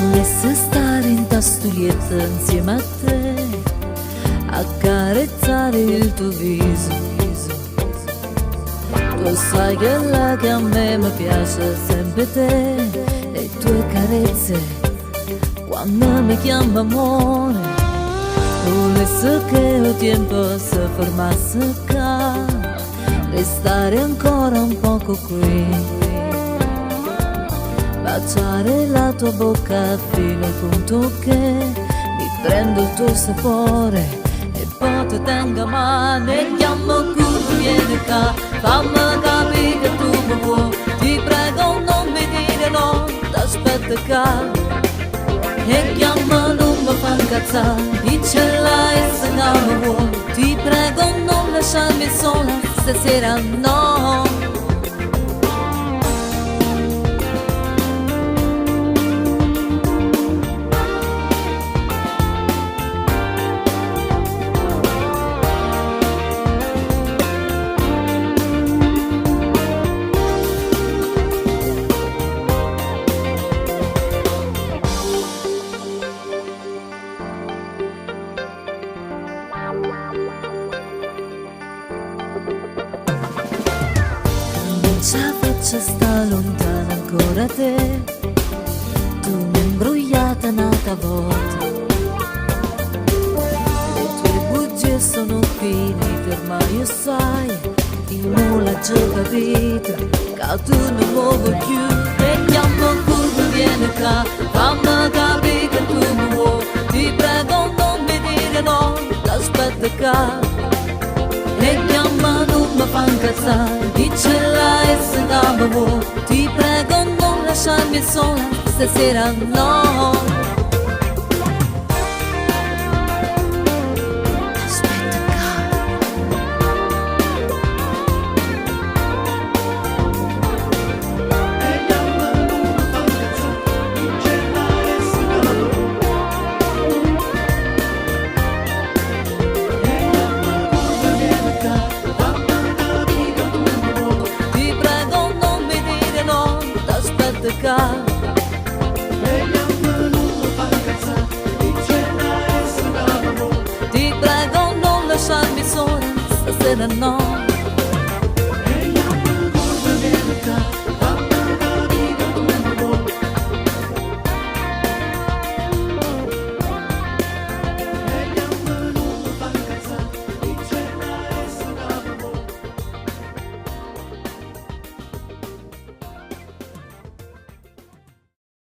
Volessi stare in tastiglietta insieme a te, accarezzare il tuo viso. Tu sai che la che a me mi piace sempre te, le tue carezze quando mi chiama amore. Volessi che il tempo si fermasse qua, restare ancora un poco qui, baciare la tua bocca fino al punto che mi prendo il tuo sapore e poi ti tengo a mano e chiamo curvo, vieni qua, fammi capire che tu mi vuoi, ti prego non mi dire no, t'aspetto qua e chiamo non mi fa incazzare, dicela e se non mi vuoi, ti prego non lasciarmi sola stasera no. La faccia sta lontana ancora te, tu mi imbrogliata un'altra volta, le tue bugie sono finite ormai io sai, io l'ho già capita, che tu non muovi più e chiamo curvo vieni qua, fammi capire che tu mi vuoi, ti prego non mi dire no, t'aspetto qua e chiama non mi fa incazzare, dicela e se non mi vuoi, ti prego non lasciarmi sola stasera no. Ti prego non lasciarmi sola stasera no.